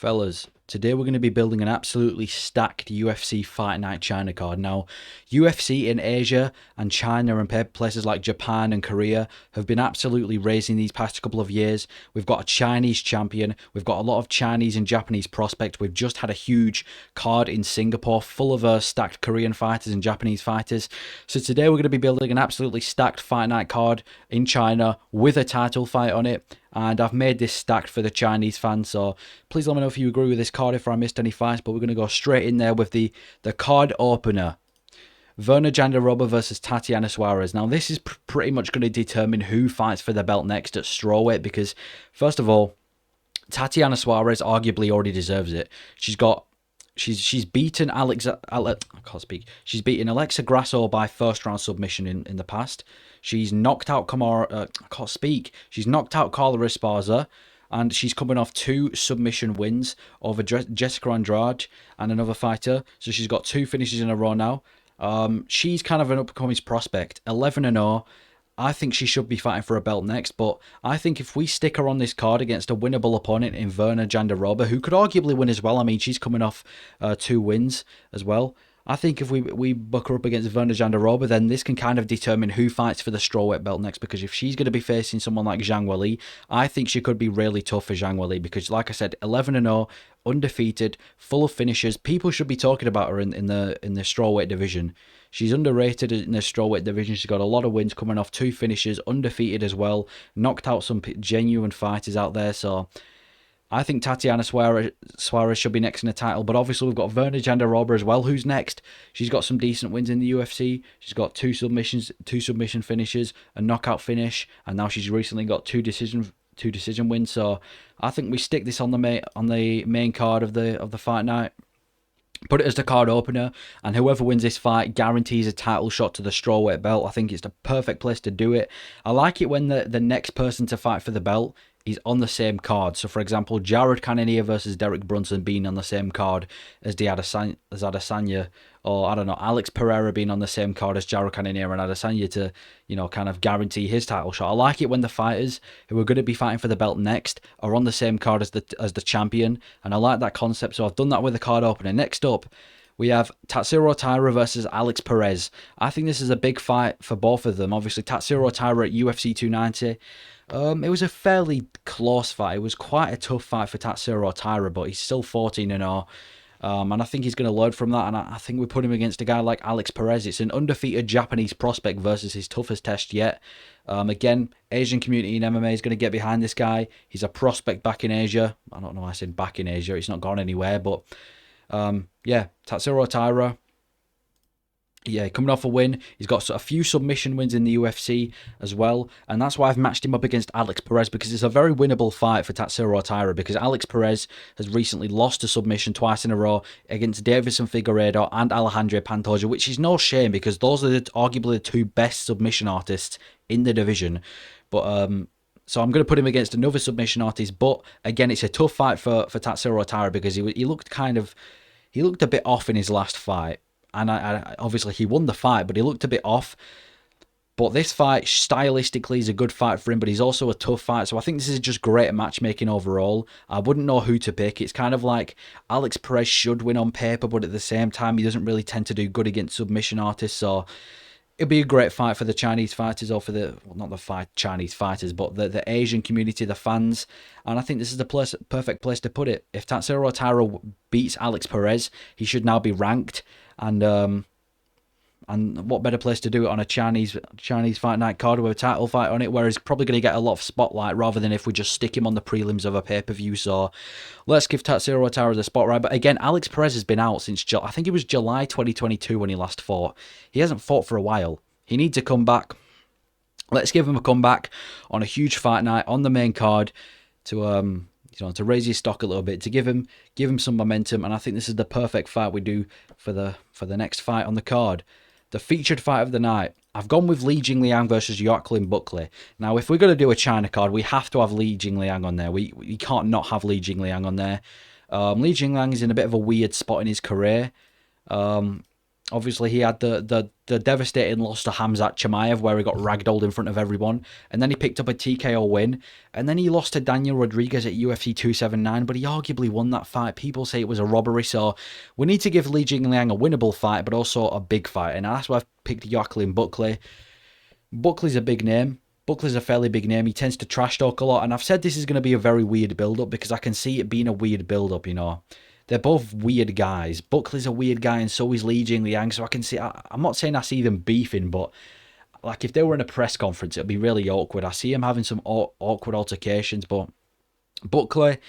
Fellas, today we're going to be building an absolutely stacked UFC Fight Night China card. Now, UFC in Asia and China and places like Japan and Korea have been absolutely raising these past couple of years. We've got a Chinese champion, we've got a lot of Chinese and Japanese prospects. We've just had a huge card in Singapore full of stacked Korean fighters and Japanese fighters. So today we're going to be building an absolutely stacked Fight Night card in China with a title fight on it. And I've made this stacked for the Chinese fans, so please let me know if you agree with this card, if I missed any fights. But we're going to go straight in there with the card opener. Virna Jandiroba versus Tatiana Suarez. Now, this is pretty much going to determine who fights for the belt next at strawweight, because, first of all, Tatiana Suarez arguably already deserves it. She's beaten She's beaten Alexa Grasso by first round submission in the past. She's knocked out She's knocked out Carla Esparza, and she's coming off 2 submission wins over Jessica Andrade and another fighter. So she's got 2 finishes in a row now. She's kind of an up-and-coming prospect, 11-0. I think she should be fighting for a belt next, but I think if we stick her on this card against a winnable opponent in Virna Jandiroba, who could arguably win as well. I mean, she's coming off 2 wins as well. I think if we book her up against Virna Jandiroba, then this can kind of determine who fights for the strawweight belt next, because if she's going to be facing someone like Zhang Weili, I think she could be really tough for Zhang Weili, because like I said, 11-0, undefeated, full of finishes. People should be talking about her in the strawweight division. She's underrated in the strawweight division. She's got a lot of wins, coming off 2 finishes, undefeated as well, knocked out some genuine fighters out there. So I think Tatiana Suarez should be next in the title, but obviously we've got Virna Jandiroba as well, who's next. She's got some decent wins in the UFC. She's got 2 submission finishes, a knockout finish, and now she's recently got 2 decision wins. So I think we stick this on the main card of the fight night. Put it as the card opener, and whoever wins this fight guarantees a title shot to the strawweight belt. I think it's the perfect place to do it. I like it when the next person to fight for the belt is on the same card. So, for example, Jared Cannonier versus Derek Brunson being on the same card as Adesanya, or, I don't know, Alex Pereira being on the same card as Jared Cannonier and Adesanya to, kind of guarantee his title shot. I like it when the fighters who are going to be fighting for the belt next are on the same card as the champion, and I like that concept, so I've done that with the card opener. Next up, we have Tyra versus Alex Perez. I think this is a big fight for both of them. Obviously, Tyra at UFC 290. It was a fairly close fight. It was quite a tough fight for Tyra, but he's still 14-0. And I think he's going to learn from that. And I think we put him against a guy like Alex Perez. It's an undefeated Japanese prospect versus his toughest test yet. Again, Asian community in MMA is going to get behind this guy. He's a prospect back in Asia. I don't know why I said back in Asia. He's not gone anywhere. But yeah, Tyra. Yeah, coming off a win. He's got a few submission wins in the UFC as well. And that's why I've matched him up against Alex Perez, because it's a very winnable fight for Tyra, because Alex Perez has recently lost a submission twice in a row against Davison Figueiredo and Alejandro Pantoja, which is no shame, because those are arguably the 2 best submission artists in the division. But so I'm going to put him against another submission artist. But again, it's a tough fight for Tyra, because he looked a bit off in his last fight. And obviously he won the fight, but he looked a bit off. But this fight, stylistically, is a good fight for him, but he's also a tough fight. So I think this is just great matchmaking overall. I wouldn't know who to pick. It's kind of like Alex Perez should win on paper, but at the same time, he doesn't really tend to do good against submission artists. So it'd be a great fight for the Chinese fighters, or for Chinese fighters, but the Asian community, the fans. And I think this is the perfect place to put it. If Tyra beats Alex Perez, he should now be ranked. And what better place to do it on a Chinese fight night card with a title fight on it, where he's probably going to get a lot of spotlight, rather than if we just stick him on the prelims of a pay-per-view. So let's give Tatsuro the spotlight. But again, Alex Perez has been out since I think it was July 2022 when he last fought. He hasn't fought for a while. He needs a comeback. Let's give him a comeback on a huge fight night on the main card to raise his stock a little bit, to give him some momentum. And I think this is the perfect fight we do for the next fight on the card. The featured fight of the night, I've gone with Liang versus Buckley. Now, if we're going to do a China card, we have to have Liang on there. We can't not have Liang on there. Liang is in a bit of a weird spot in his career. Obviously, he had the devastating loss to Hamzat Chimaev where he got ragdolled in front of everyone. And then he picked up a TKO win. And then he lost to Daniel Rodriguez at UFC 279, but he arguably won that fight. People say it was a robbery, so we need to give Li Jingliang a winnable fight, but also a big fight. And that's why I've picked Joaquin Buckley. Buckley's a big name. Buckley's a fairly big name. He tends to trash talk a lot. And I've said this is going to be a very weird build-up because I can see it being a weird build-up, you know. They're both weird guys. Buckley's a weird guy and so is Li Jingliang. So I can see, I'm not saying I see them beefing, but like if they were in a press conference, it'd be really awkward. I see him having some awkward altercations, but Buckley,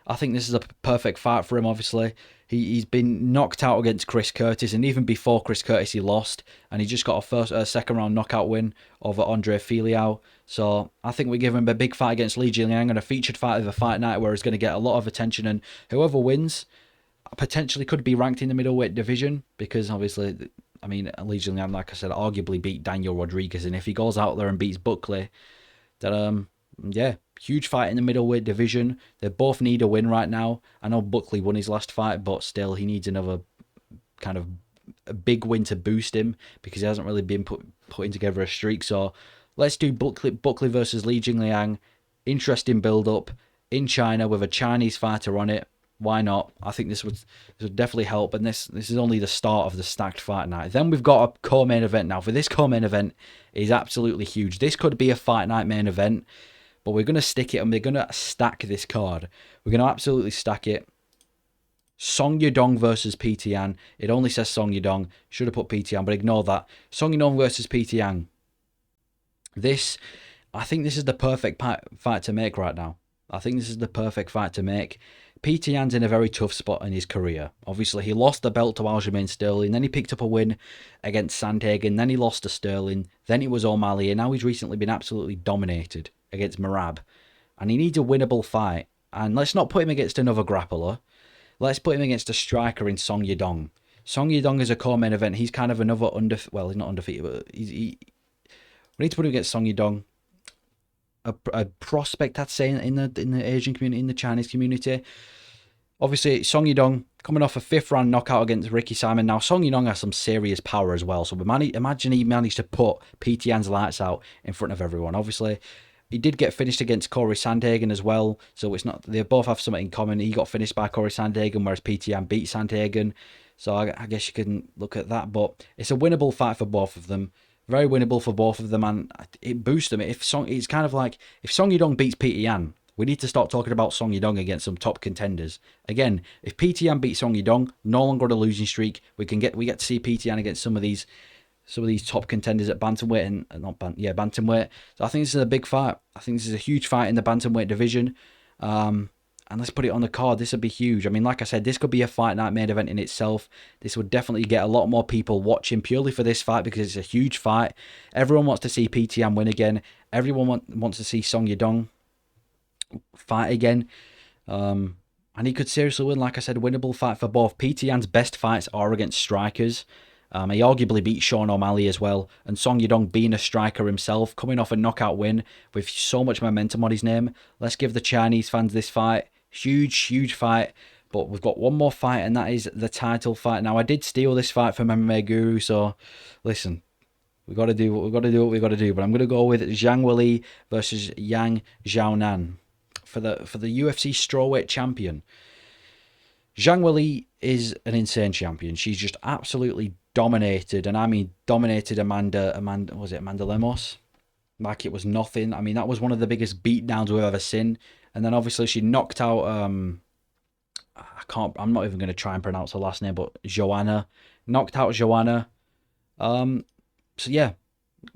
I think this is a perfect fight for him, obviously. He's been knocked out against Chris Curtis, and even before Chris Curtis, he lost, and he just got a second round knockout win over Andre Filiao. So I think we give him a big fight against Li Jingliang and a featured fight of a fight night where he's going to get a lot of attention, and whoever wins potentially could be ranked in the middleweight division because obviously, I mean, Li Jingliang, like I said, arguably beat Daniel Rodriguez, and if he goes out there and beats Buckley, then yeah, huge fight in the middleweight division. They both need a win right now. I know Buckley won his last fight, but still he needs another kind of a big win to boost him because he hasn't really been putting together a streak. So let's do Buckley versus Li Jingliang. Interesting build-up in China with a Chinese fighter on it. Why not? I think this would definitely help. And this is only the start of the stacked fight night. Then we've got a co-main event now. For this co-main event is absolutely huge. This could be a fight night main event. But we're going to stick it and we're going to stack this card. We're going to absolutely stack it. Song Yudong versus PT Yan. It only says Song Yudong. Should have put PT Yan, but ignore that. Song Yudong versus PT Yan. I think this is the perfect fight to make right now. I think this is the perfect fight to make. PT Yan's in a very tough spot in his career. Obviously, he lost the belt to Aljamain Sterling. Then he picked up a win against Sandhagen. Then he lost to Sterling. Then it was O'Malley. And now he's recently been absolutely dominated against Merab. And he needs a winnable fight. And let's not put him against another grappler. Let's put him against a striker in Song Yudong. Song Yudong is a co-main event. He's kind of another well, he's not undefeated, but we need to put him against Song Yudong. A prospect, I'd say, in the Asian community, in the Chinese community. Obviously, Song Yudong coming off a 5th round knockout against Ricky Simon. Now, Song Yudong has some serious power as well. So imagine he managed to put PT Yan's lights out in front of everyone. Obviously, he did get finished against Corey Sandhagen as well. So it's not, they both have something in common. He got finished by Corey Sandhagen, whereas PT Yan beat Sandhagen. So I guess you can look at that. But it's a winnable fight for both of them. Very winnable for both of them, and it boosts them. It's kind of like if Song Yudong beats PT Yan, we need to start talking about Song Yudong against some top contenders. Again, if PT Yan beats Song Yudong, no longer on a losing streak. We get to see PT Yan against some of these top contenders at bantamweight and bantamweight. So I think this is a big fight. I think this is a huge fight in the bantamweight division. And let's put it on the card. This would be huge. I mean, like I said, this could be a fight night main event in itself. This would definitely get a lot more people watching purely for this fight because it's a huge fight. Everyone wants to see PT Yan win again. Everyone wants to see Song Yudong fight again. And he could seriously win. Like I said, winnable fight for both. PT Yan's best fights are against strikers. He arguably beat Sean O'Malley as well. And Song Yudong being a striker himself, coming off a knockout win with so much momentum on his name. Let's give the Chinese fans this fight. Huge fight. But we've got one more fight, and that is the title fight. Now, I did steal this fight from MMA Guru, so listen, we've got to do what we've got to do. But I'm going to go with Zhang Weili versus Yang Xiaonan for the UFC strawweight champion. Zhang Weili is an insane champion. She's just absolutely dominated, and I mean dominated Amanda Lemos like it was nothing. I mean, that was one of the biggest beatdowns we've ever seen. And then obviously she knocked out I'm not even going to try and pronounce her last name, but Joanna. Knocked out Joanna. So yeah,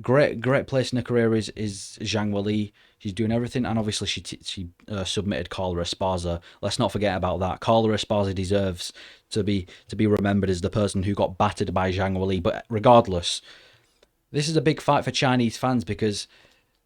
great place in her career is Zhang Weili. She's doing everything, and obviously she submitted Carla Esparza. Let's not forget about that. Carla Esparza deserves to be remembered as the person who got battered by Zhang Weili. But regardless, this is a big fight for Chinese fans because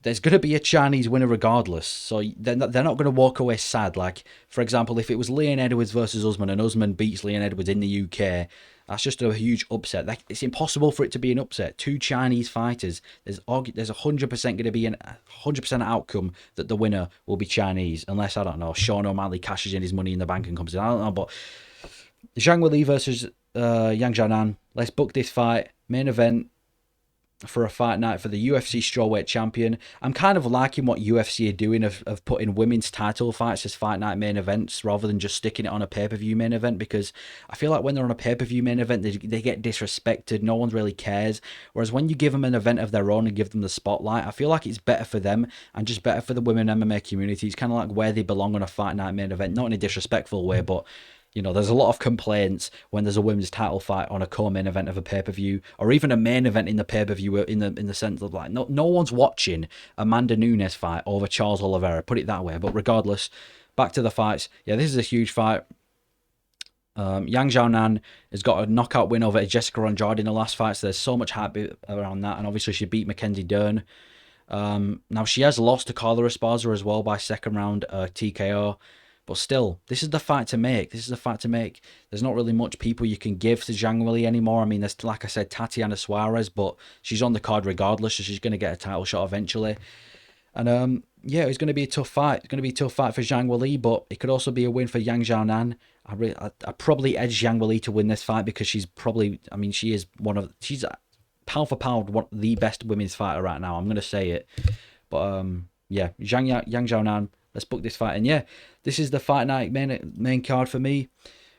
there's going to be a Chinese winner regardless. So they're not going to walk away sad. Like, for example, if it was Leon Edwards versus Usman and Usman beats Leon Edwards in the UK, that's just a huge upset. It's impossible for it to be an upset. Two Chinese fighters. There's 100% going to be a 100% outcome that the winner will be Chinese. Unless, I don't know, Sean O'Malley cashes in his money in the bank and comes in. I don't know, but Zhang Weili versus Yang Xiaonan. Let's book this fight. Main event for a fight night for the UFC strawweight champion. I'm kind of liking what UFC are doing of putting women's title fights as fight night main events rather than just sticking it on a pay-per-view main event, because I feel like when they're on a pay-per-view main event, they get disrespected. No one really cares. Whereas when you give them an event of their own and give them the spotlight, I feel like it's better for them and just better for the women MMA community. It's kind of like where they belong on a fight night main event, not in a disrespectful way, but you know, there's a lot of complaints when there's a women's title fight on a co-main event of a pay-per-view, or even a main event in the pay-per-view, in the sense of like no one's watching Amanda Nunes fight over Charles Oliveira. Put it that way. But regardless, back to the fights. Yeah, this is a huge fight. Yang Xiaonan has got a knockout win over Jessica Andrade in the last fight, so there's so much hype around that, and obviously she beat Mackenzie Dern. Now she has lost to Carla Esparza as well by second round TKO. But still, this is the fight to make. This is the fight to make. There's not really much people you can give to Zhang Weili anymore. I mean, there's, like I said, Tatiana Suarez, but she's on the card regardless, so she's going to get a title shot eventually. And yeah, it's going to be a tough fight. It's going to be a tough fight for Zhang Weili, but it could also be a win for Yang Xiaonan. I probably edge Zhang Weili to win this fight because she's probably, I mean, she's pound for pound one the best women's fighter right now. I'm going to say it. But yeah, Yang Xiaonan. Let's book this fight. And yeah, this is the fight night main card for me.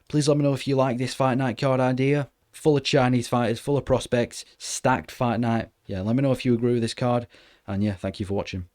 Please let me know if you like this fight night card idea. Full of Chinese fighters, full of prospects, stacked fight night. Yeah, let me know if you agree with this card. And yeah, thank you for watching.